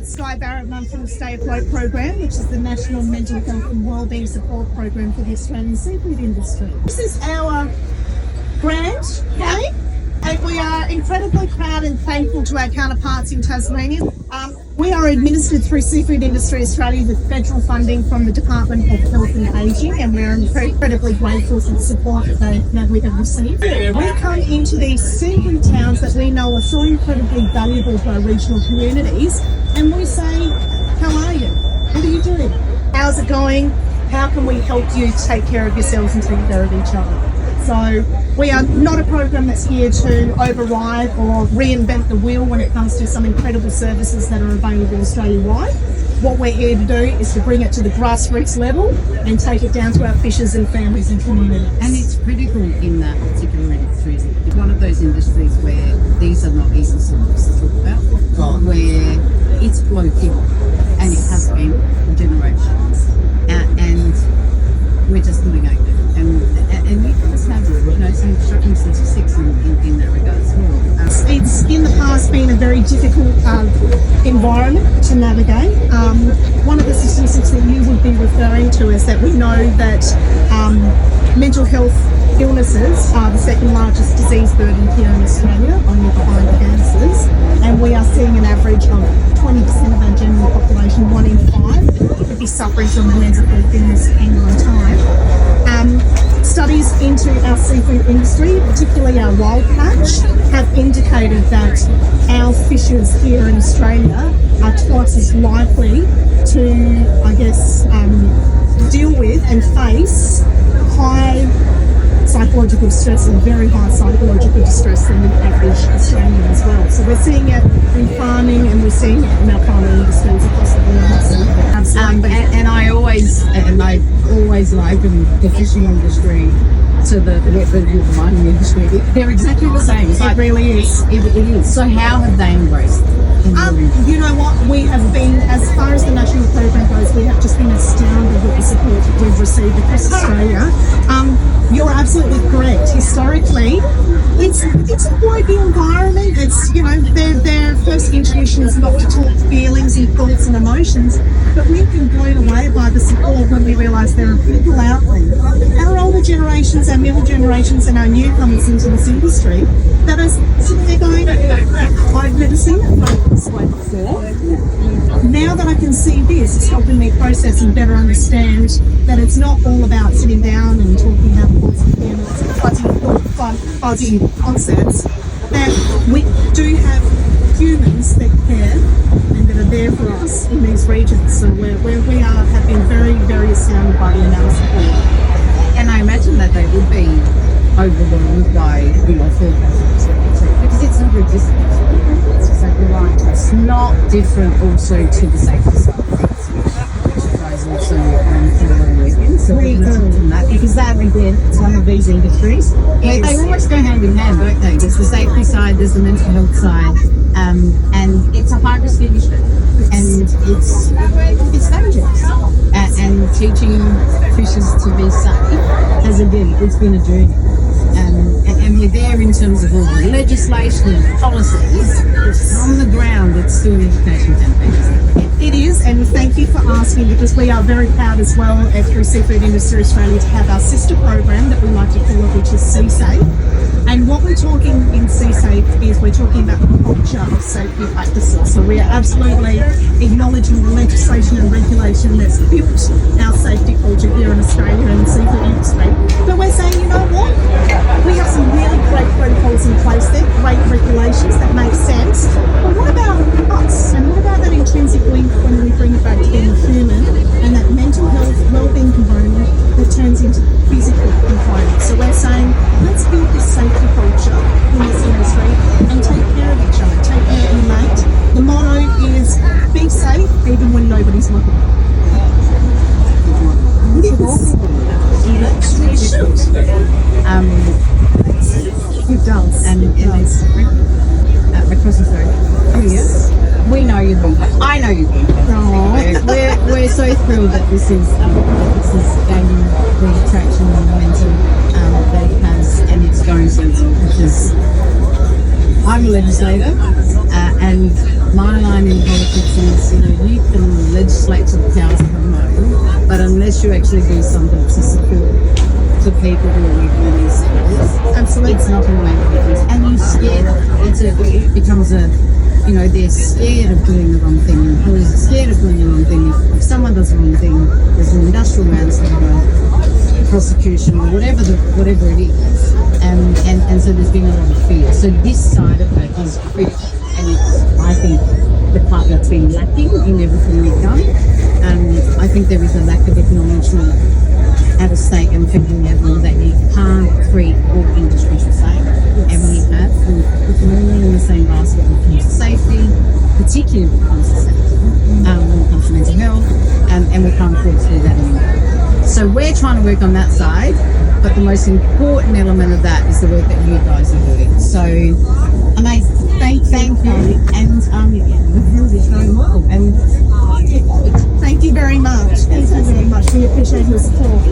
Skye, Barrett, mum from the Afloat program, which is the National Mental Health and Wellbeing Support Program for the Australian seafood industry. This is our brand, okay? And we are incredibly proud and thankful to our counterparts in Tasmania. We are administered through Seafood Industry Australia with federal funding from the Department of Health and Ageing, and we're incredibly grateful for the support that we have received. We come into these seafood towns that we know are so incredibly valuable to our regional communities, and we say, how are you? What are you doing? How's it going? How can we help you take care of yourselves and take care of each other? So we are not a program that's here to override or reinvent the wheel when it comes to some incredible services that are available Australia-wide. What we're here to do is to bring it to the grassroots level and take it down to our fishers and families and communities. And it's critical in that particular industry. It's one of those industries where these are not easy subjects to talk about, where it's local and it has been for generations. And we're just living over it. And you guys have some shocking statistics in that regard as well. It's in the past been a very difficult environment to navigate. One of the statistics that you would be referring to is that we know that mental health illnesses are the second largest disease burden here in Australia, only behind cancers, and we are seeing an average of 20% of our general population, 1 in 5, could be suffering from a mental health illness at any one time. Studies into our seafood industry, particularly our wild catch, have indicated that our fishers here in Australia are twice as likely to, I guess, deal with and face high psychological distress and very high psychological distress than the average Australian as well. So we're seeing it in farming and we're seeing it in our primary industries across the board. Absolutely. And I always liken the fishing industry to the mining industry. They're exactly the same. It really is. It is. So how have they embraced it? You know what, we have been, as far as the national program goes, we have just been astounded with the support that we've received across Australia. You're absolutely correct. Historically, it's a working environment. It's, their first intuition is not to talk feelings and thoughts and emotions, but we've been blown away by the support when we realise there are people out there, our older generations, our middle generations, and our newcomers into this industry that are sitting there going, I've never seen it this way before. Now that I can see this, it's helping me process and better understand that it's not all about sitting down and talking about fuzzy concepts, that we do have humans that care and that are there for us in these regions. So we have been very, very astounded by the amount of support. And I imagine that they would be overwhelmed by because it's not resistance. It's exactly right. It's not different also to the safety side of things, which you guys also follow with. So we from that, because that again, it's one of these industries. They almost go hand in hand, don't they? There's the safety side, there's the mental health side, and it's a high risk industry, and it's dangerous. And teaching fishers to be safe has it's been a journey. And we're there in terms of all the legislation and policies. On the ground, it's still an education campaign. It is, and thank you for asking, because we are very proud as well through Seafood Industry Australia to have our sister program that we like to call it, which is Seasafe. And what we're talking in Seasafe is we're talking about the culture of safety practices. So we are absolutely acknowledging the legislation and regulation that's built our safety culture here in Australia and the seafood industry. But we're saying, you know what? We have some really great protocols in place there, great regulations that make sense. But what about us? And what about that intrinsic link when we bring it back to being human and that mental health, well-being component that turns into physical component? So we're saying, let's build this safety culture in this industry and take care of each other, take care of your mate. The motto is be safe even when nobody's looking. It does, and it's across the throat. Yes, we know you've been. I know you've been. We're so thrilled that this is gaining the traction and momentum that it has, and it's going so well, which is I'm a legislator, and my line in politics is, you can legislate till the cows come home, but unless you actually do something to support the people who are working in these schools, Absolutely. it's not going to make a difference. And you're scared of it. It becomes they're scared of doing the wrong thing. Employees are scared of doing the wrong thing. If someone does the wrong thing, there's an industrial manslaughter, prosecution, or whatever it is. And so there's been a lot of fear. So this side of it is critical, and it's, I think, the part that's been lacking in everything we've done. I think there is a lack of acknowledgement at a state and federal level that you can't treat all industries the same. And we have, we're all in the same basket when it comes to safety, particularly when it comes to safety, when it comes to mental health, and we can't afford to do that anymore. So we're trying to work on that side, but the most important element of that is the work that you guys are doing. So amazing. Thank you. And it's very well. And thank you very much. Thank you very much. We appreciate your support.